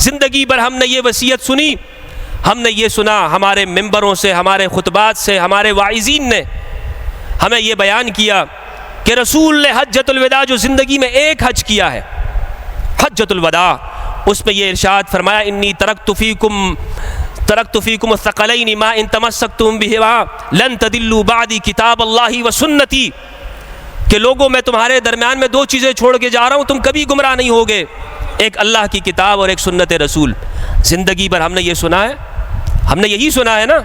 زندگی بھر ہم نے یہ وصیت سنی، ہم نے یہ سنا، ہمارے ممبروں سے، ہمارے خطبات سے، ہمارے واعظین نے ہمیں یہ بیان کیا کہ رسول نے حجۃ الوداع جو زندگی میں ایک حج کیا ہے، حجۃ الوداع، اس میں یہ ارشاد فرمایا انی ترکت فیکم الثقلین ما ان تمسکتم بہما لن تضلوا بعدی کتاب اللہ و سنتی، کہ لوگوں میں تمہارے درمیان میں دو چیزیں چھوڑ کے جا رہا ہوں، تم کبھی گمراہ نہیں ہوگے، ایک اللہ کی کتاب اور ایک سنت رسول۔ زندگی بھر ہم نے یہ سنا ہے، ہم نے یہی سنا ہے نا،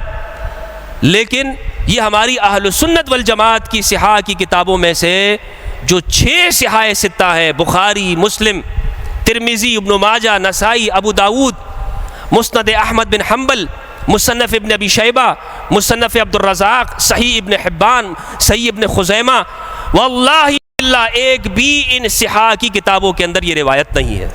لیکن یہ ہماری اہل سنت والجماعت کی صحاح کی کتابوں میں سے جو 6 صحاح ستہ ہیں، بخاری، مسلم، ترمذی، ابن ماجہ، نسائی، ابو داود، مسند احمد بن حنبل، مصنف ابن ابی شیبہ، مصنف عبد الرزاق، صحیح ابن حبان، صحیح ابن خزیمہ، واللہ اللہ ایک بھی ان صحاح کی کتابوں کے اندر یہ روایت نہیں ہے۔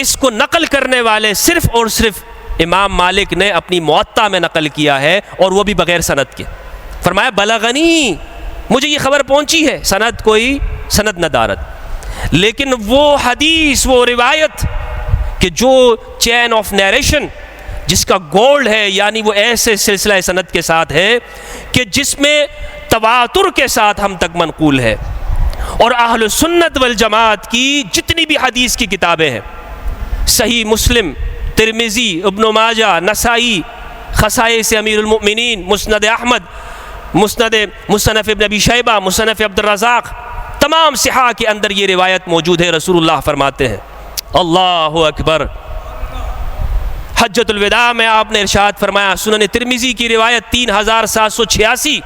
اس کو نقل کرنے والے صرف اور صرف امام مالک نے اپنی موطا میں نقل کیا ہے، اور وہ بھی بغیر سند کے۔ فرمایا بلغنی، مجھے یہ خبر پہنچی ہے، سند کوئی سند نہ دارت، لیکن وہ حدیث، وہ روایت کہ جو چین آف نیریشن جس کا گولڈ ہے، یعنی وہ ایسے سلسلہ سند کے ساتھ ہے کہ جس میں تواتر کے ساتھ ہم تک منقول ہے، اور اہل سنت والجماعت کی جتنی بھی حدیث کی کتابیں ہیں، صحیح مسلم، ترمذی، ابن ماجہ، نسائی، خصائص امیر المؤمنین، مسند احمد، مصنف ابن ابی شیبہ، مصنف عبد الرزاق، تمام صحاح کے اندر یہ روایت موجود ہے۔ رسول اللہ فرماتے ہیں، اللہ اکبر، حجۃ الوداع میں آپ نے ارشاد فرمایا، سنن ترمذی کی روایت 3786،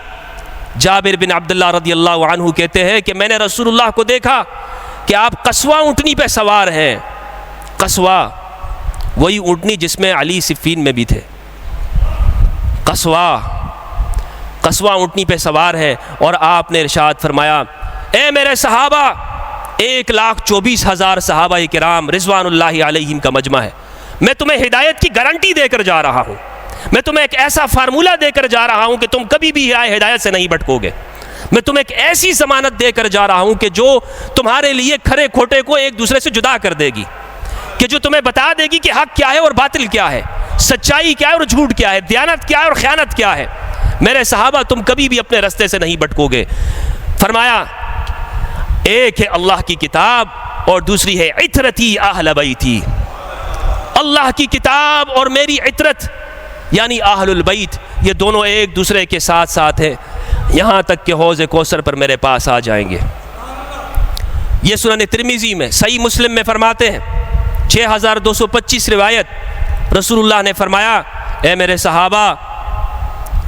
جابر بن عبداللہ رضی اللہ عنہ کہتے ہیں کہ میں نے رسول اللہ کو دیکھا کہ آپ قصوہ اونٹنی پہ سوار ہیں۔ قصوہ وہی اونٹنی جس میں علی صفین میں بھی تھے، قصوہ اونٹنی پہ سوار ہے، اور آپ نے ارشاد فرمایا اے میرے صحابہ، 1,24,000 صحابہ کرام رضوان اللہ علیہم کا مجمع ہے، میں تمہیں ہدایت کی گارنٹی دے کر جا رہا ہوں، میں تمہیں ایک ایسا فارمولہ دے کر جا رہا ہوں کہ تم کبھی بھی ہدایت سے نہیں بھٹکو گے، میں تمہیں ایک ایسی ضمانت دے کر جا رہا ہوں کہ جو تمہارے لیے کھرے کھوٹے کو ایک دوسرے سے جدا کر دے گی، کہ جو تمہیں بتا دے گی کہ حق کیا ہے اور باطل کیا ہے، سچائی کیا ہے اور جھوٹ کیا ہے، دیانت کیا ہے اور خیانت کیا ہے۔ میرے صحابہ تم کبھی بھی اپنے رستے سے نہیں بھٹکو گے۔ فرمایا ایک ہے اللہ کی کتاب اور دوسری ہے عطرتی اہل بیتی، اللہ کی کتاب اور میری عطرت یعنی اہل البیت، یہ دونوں ایک دوسرے کے ساتھ ساتھ ہیں، یہاں تک کہ حوض کوثر پر میرے پاس آ جائیں گے۔ یہ سنن ترمذی میں، صحیح مسلم میں فرماتے ہیں 6225 روایت، رسول اللہ نے فرمایا اے میرے صحابہ،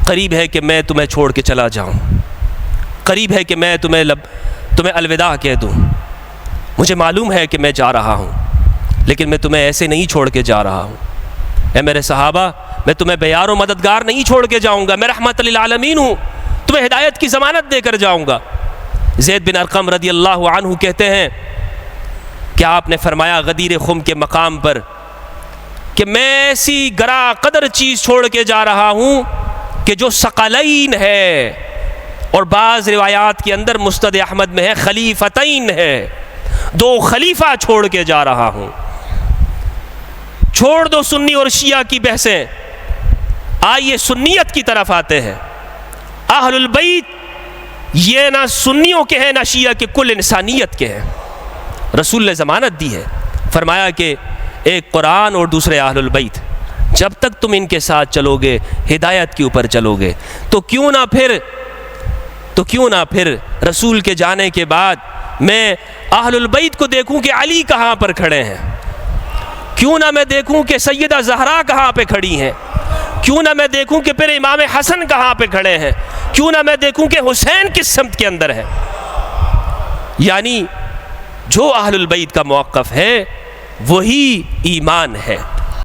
قریب ہے کہ میں تمہیں چھوڑ کے چلا جاؤں، قریب ہے کہ میں تمہیں الوداع کہہ دوں، مجھے معلوم ہے کہ میں جا رہا ہوں، لیکن میں تمہیں ایسے نہیں چھوڑ کے جا رہا ہوں۔ اے میرے صحابہ، میں تمہیں بیار و مددگار نہیں چھوڑ کے جاؤں گا، میں رحمت للعالمین ہوں، تمہیں ہدایت کی ضمانت دے کر جاؤں گا۔ زید بن ارقم رضی اللہ عنہ کہتے ہیں کہ آپ نے فرمایا غدیر خم کے مقام پر کہ میں ایسی گرا قدر چیز چھوڑ کے جا رہا ہوں کہ جو ثقلین ہے، اور بعض روایات کے اندر مسند احمد میں ہے خلیفتین ہے، 2 خلیفہ چھوڑ کے جا رہا ہوں۔ چھوڑ دو سنی اور شیعہ کی بحثیں، آئیے سنیت کی طرف آتے ہیں۔ اہل البیت یہ نہ سنیوں کے ہیں نہ شیعہ کے، کل انسانیت کے ہیں۔ رسول نے ضمانت دی ہے، فرمایا کہ ایک قرآن اور دوسرے اہل البیت، جب تک تم ان کے ساتھ چلو گے ہدایت کے اوپر چلو گے، تو کیوں نہ پھر رسول کے جانے کے بعد میں اہل البیت کو دیکھوں کہ علی کہاں پر کھڑے ہیں، کیوں نہ میں دیکھوں کہ سیدہ زہرا کہاں پہ کھڑی ہیں، کیوں نہ میں دیکھوں کہ پھر امام حسن کہاں پہ کھڑے ہیں، کیوں نہ میں دیکھوں کہ حسین کس سمت کے اندر ہے۔ یعنی جو اہل البیت کا موقف ہے وہی ایمان ہے۔